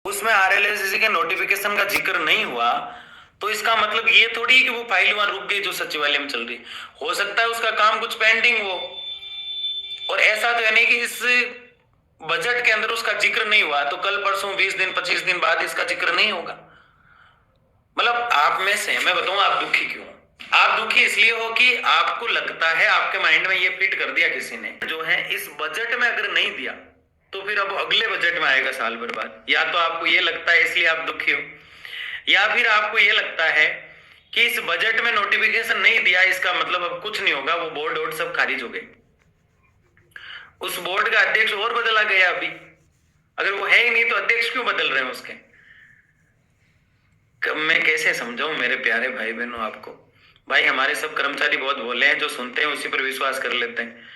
उसमें आरएलएससी के नोटिफिकेशन का जिक्र नहीं हुआ तो इसका मतलब ये थोड़ी कि वो फाइल वहां रुक गई जो सचिवालय में चल रही। हो सकता है उसका काम कुछ पेंडिंग हो, और ऐसा तो है नहीं कि इस बजट के अंदर उसका जिक्र नहीं हुआ तो कल परसों 20 दिन 25 दिन बाद इसका जिक्र नहीं होगा। मतलब आप में से मैं बताऊं आप दुखी क्यों? आप दुखी इसलिए हो कि आपको लगता है, आपके माइंड में ये फिट कर दिया किसी ने जो है इस बजट में अगर नहीं दिया तो फिर अब अगले बजट में आएगा साल भर बाद। या तो आपको ये लगता है इसलिए आप दुखी हो, या फिर आपको ये लगता है कि इस बजट में नोटिफिकेशन नहीं दिया इसका मतलब अब कुछ नहीं होगा, वो बोर्ड वोर्ड सब खारिज हो गए। उस बोर्ड का अध्यक्ष और बदला गया अभी, अगर वो है ही नहीं तो अध्यक्ष क्यों बदल रहे हैं उसके? मैं कैसे समझाऊं मेरे प्यारे भाई बहनों आपको। भाई हमारे सब कर्मचारी बहुत भोले हैं, जो सुनते हैं उसी पर विश्वास कर लेते हैं।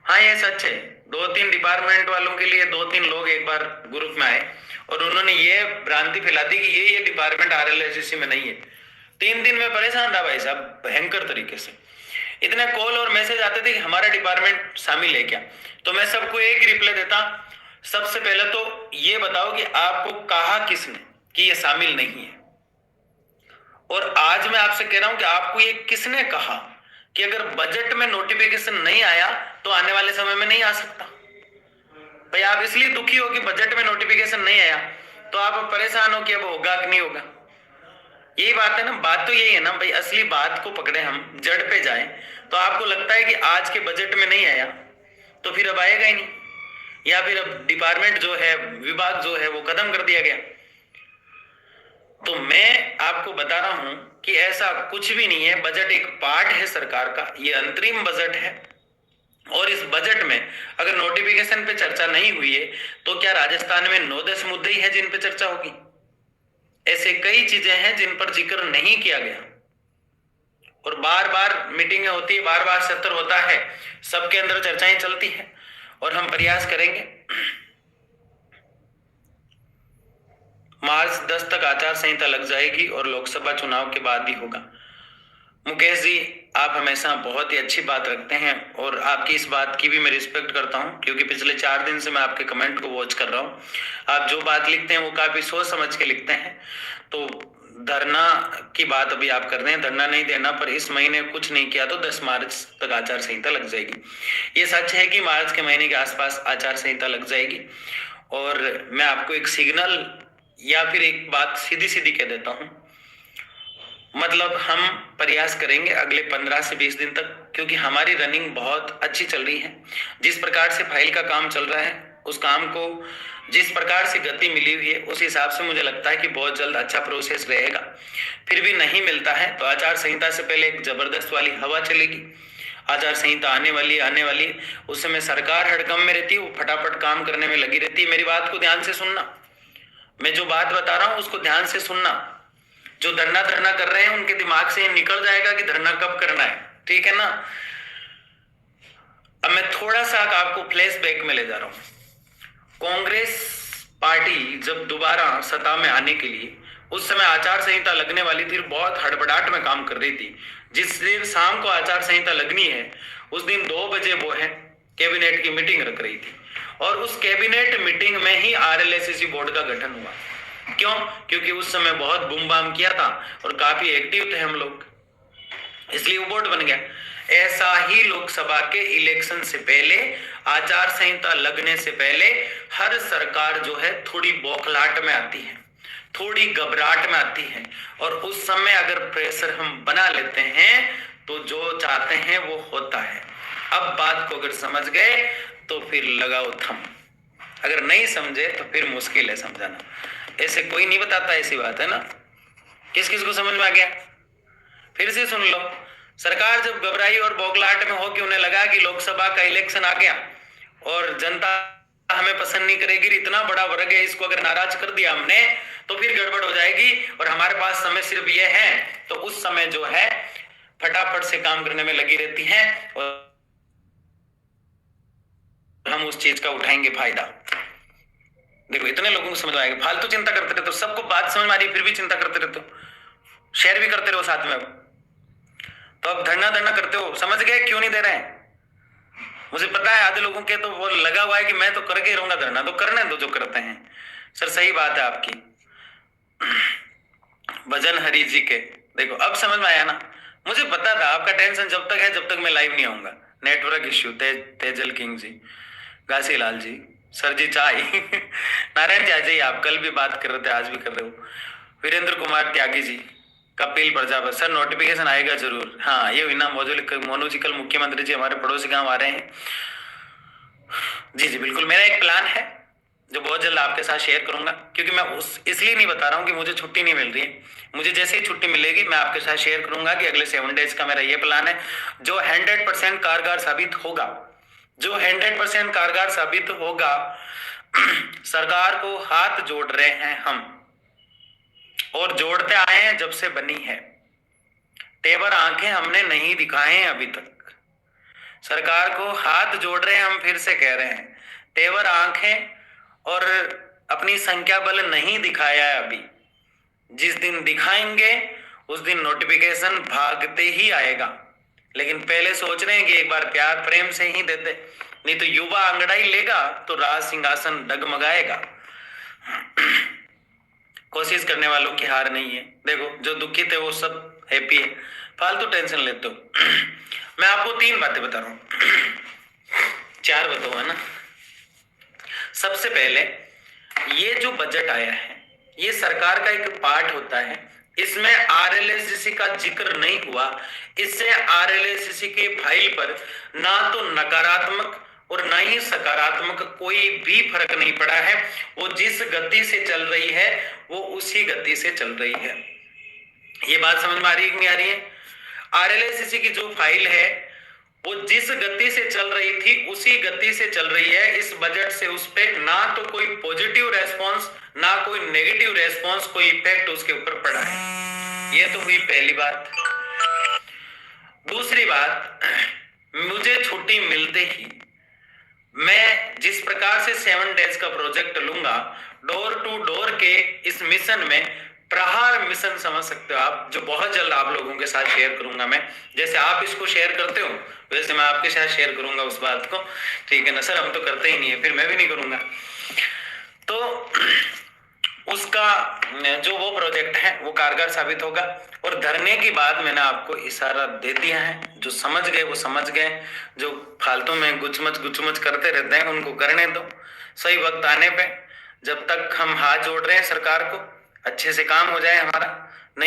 हाँ ये सच है, 2-3 डिपार्टमेंट वालों के लिए 2-3 लोग एक बार ग्रुप में आए और उन्होंने ये भ्रांति फैला दी कि ये डिपार्टमेंट आरएलएससी में नहीं है। 3 दिन में परेशान था भाई साहब भयंकर तरीके से। इतने कॉल और मैसेज आते थे कि हमारा डिपार्टमेंट शामिल है क्या। तो मैं सबको एक रिप्लाई देता, सबसे पहले तो ये बताओ कि आपको कहा किसने कि ये शामिल नहीं है। और आज मैं आपसे कह रहा हूं कि आपको ये किसने कहा कि अगर बजट में नोटिफिकेशन नहीं आया तो आने वाले समय में नहीं आ सकता। भाई आप इसलिए दुखी हो कि बजट में नोटिफिकेशन नहीं आया, तो आप परेशान हो कि अब होगा कि नहीं होगा। यही बात है ना, बात तो यही है ना भाई। असली बात को पकड़े हम, जड़ पे जाए, तो आपको लगता है कि आज के बजट में नहीं आया तो फिर अब आएगा ही नहीं, या फिर अब डिपार्टमेंट जो है, विभाग जो है वो खत्म कर दिया गया। तो मैं आपको बता रहा हूं कि ऐसा कुछ भी नहीं है। बजट एक पार्ट है सरकार का, ये अंतरिम बजट है। और इस बजट में अगर नोटिफिकेशन पे चर्चा नहीं हुई है तो क्या राजस्थान में 9-10 मुद्दे ही हैं जिन पे चर्चा होगी? ऐसे कई चीजें हैं जिन पर जिक्र नहीं किया गया, और बार बार मीटिंगें होती है, बार बार सत्र होता है, सबके अंदर चर्चाएं चलती हैं। और हम प्रयास करेंगे मार्च 10 तक आचार संहिता लग जाएगी और लोकसभा चुनाव के बाद ही होगा। मुकेश जी, आप हमेशा बहुत ही अच्छी बात रखते हैं और आपकी इस बात की भी मैं रिस्पेक्ट करता हूं, क्योंकि पिछले 4 दिन से मैं आपके कमेंट को वॉच कर रहा हूं। आप जो बात लिखते हैं वो काफी सोच समझ के लिखते हैं। तो धरना की बात अभी आप कर रहे हैं, धरना नहीं देना, पर इस महीने कुछ नहीं किया तो 10 मार्च तक आचार संहिता लग जाएगी। ये सच है कि मार्च के महीने के आसपास आचार संहिता लग जाएगी। और मैं आपको एक सिग्नल या फिर एक बात सीधी सीधी कह देता हूं, मतलब हम प्रयास करेंगे अगले 15 से 20 दिन तक, क्योंकि हमारी रनिंग बहुत अच्छी चल रही है। जिस प्रकार से फाइल का काम चल रहा है, उस काम को जिस प्रकार से गति मिली हुई है, उस हिसाब से मुझे लगता है कि बहुत जल्द अच्छा प्रोसेस रहेगा। फिर भी नहीं मिलता है तो आचार संहिता से पहले एक जबरदस्त वाली हवा चलेगी। आचार संहिता आने वाली उस समय सरकार हड़कंप में रहती है, वो फटाफट काम करने में लगी रहती है। मेरी बात को ध्यान से सुनना, मैं जो बात बता रहा हूं उसको ध्यान से सुनना। जो धरना कर रहे हैं उनके दिमाग से निकल जाएगा कि धरना कब करना है, ठीक है ना। अब मैं थोड़ा सा आपको फ्लैशबैक में ले जा रहा हूं। कांग्रेस पार्टी जब दोबारा सत्ता में आने के लिए, उस समय आचार संहिता लगने वाली थी, बहुत हड़बड़ाहट में काम कर रही थी। जिस दिन शाम को आचार संहिता लगनी है उस दिन 2 बजे वो है कैबिनेट की मीटिंग रख रही थी, और उस कैबिनेट मीटिंग में ही आरएलएससी बोर्ड का गठन हुआ। क्यों? क्योंकि उस समय बहुत बूम बाम किया था और काफी एक्टिव थे हम लोग, इसलिए वो बोर्ड बन गया। ऐसा ही लोकसभा के इलेक्शन से पहले, आचार संहिता लगने से पहले, हर सरकार जो है थोड़ी बौखलाहट में आती है, थोड़ी घबराहट में आती है, और उस समय अगर प्रेशर हम बना लेते हैं तो जो चाहते हैं वो होता है। अब बात को अगर समझ गए तो फिर लगाओ थम, अगर नहीं समझे तो फिर मुश्किल है समझाना। ऐसे कोई नहीं बताता, ऐसी बात है ना। किस किस को समझ में आ गया? फिर से सुन लो। सरकार जब घबराई और बौखलाहट में हो कि उन्हें लगा कि लोकसभा का इलेक्शन आ गया और जनता हमें पसंद नहीं करेगी, इतना बड़ा वर्ग है, इसको अगर नाराज कर दिया हमने तो फिर गड़बड़ हो जाएगी और हमारे पास समय सिर्फ ये है, तो उस समय जो है फटाफट से काम करने में लगी रहती है और हम उस चीज का उठाएंगे फायदा। देखो इतने लोगों को समझ आएगा। फालतू चिंता करते रहते हो, सबको बात समझ में आ रही है फिर भी चिंता करते रहते हो, शेयर भी करते रहो साथ में। तो अब धरना करते हो, समझ गए क्यों नहीं दे रहे हैं? मुझे पता है आधे लोगों के तो वो लगा हुआ है कि मैं तो करके ही रहूंगा धरना, तो करने दो जो करते हैं, सर सही बात है आपकी। भजन हरि जी के, देखो अब समझ में आया ना। मुझे पता था आपका टेंशन जब तक है जब तक मैं लाइव नहीं आऊंगा। नेटवर्क इश्यू, तेजल किंग जी, घासीलाल जी, सर जी चाय नारायण जी आ जाइए, आप कल भी बात कर रहे थे, आज भी कर रहे हो। वीरेंद्र कुमार त्यागी जी, कपिल प्रजापति सर, नोटिफिकेशन आएगा जरूर। हाँ ये विना मोनू जी कल मुख्यमंत्री जी हमारे पड़ोसी गांव आ रहे हैं। जी जी बिल्कुल, मेरा एक प्लान है जो बहुत जल्द आपके साथ शेयर करूंगा, क्योंकि मैं उस इसलिए नहीं बता रहा हूँ कि मुझे छुट्टी नहीं मिल रही है। मुझे जैसे ही छुट्टी मिलेगी मैं आपके साथ शेयर करूंगा कि अगले 7 डेज का मेरा ये प्लान है, जो 100% कारगर साबित होगा, जो 100% कारगर साबित होगा। सरकार को हाथ जोड़ रहे हैं हम, और जोड़ते आए हैं जब से बनी है। तेवर आंखें हमने नहीं दिखाए हैं अभी तक। सरकार को हाथ जोड़ रहे हैं हम, फिर से कह रहे हैं, तेवर आंखें और अपनी संख्या बल नहीं दिखाया है अभी। जिस दिन दिखाएंगे उस दिन नोटिफिकेशन भागते ही आएगा। लेकिन पहले सोच रहे हैं कि एक बार प्यार प्रेम से ही देते, नहीं तो युवा अंगड़ाई लेगा तो राज सिंहासन डगमगाएगा। कोशिश करने वालों की हार नहीं है। देखो जो दुखित है वो सब हैप्पी है, फालतू टेंशन लेते हो। मैं आपको 3 बातें बता रहा हूं, 4 बताऊंगा ना। सबसे पहले, ये जो बजट आया है ये सरकार का एक पार्ट होता है, इसमें आरएलएससी का जिक्र नहीं हुआ। इससे आरएलएससी के फाइल पर ना तो नकारात्मक और ना ही सकारात्मक कोई भी फर्क नहीं पड़ा है। वो जिस गति से चल रही है वो उसी गति से चल रही है। ये बात समझ में आ रही है कि नहीं आ रही है? आरएलएससी की जो फाइल है वो जिस गति से चल रही थी उसी गति से चल रही है। इस बजट से उस पे ना तो कोई पॉजिटिव रेस्पॉन्स ना कोई नेगेटिव रेस्पॉन्स, कोई इफेक्ट उसके ऊपर पड़ा है। ये तो हुई पहली बात। दूसरी बात, मुझे छुट्टी मिलते ही मैं जिस प्रकार से 7 डेज का प्रोजेक्ट लूंगा, डोर टू डोर के इस मिशन में, प्रहार मिशन समझ सकते हो आप, जो बहुत जल्द आप लोगों के साथ शेयर करूंगा मैं। जैसे आप इसको शेयर करते हो वैसे मैं आपके साथ शेयर करूंगा उस बात को, ठीक है ना सर? हम तो करते ही नहीं है, फिर मैं भी नहीं करूंगा। तो उसका जो वो प्रोजेक्ट है वो कारगर साबित होगा। और धरने की बात मैंने आपको इशारा दे दिया है, जो समझ गए वो समझ गए, जो फालतू में गुचमच करते रहते हैं उनको करने दो। सही वक्त आने पे, जब तक हम हाथ जोड़ रहे हैं सरकार को, अच्छे से काम हो जाए हमारा।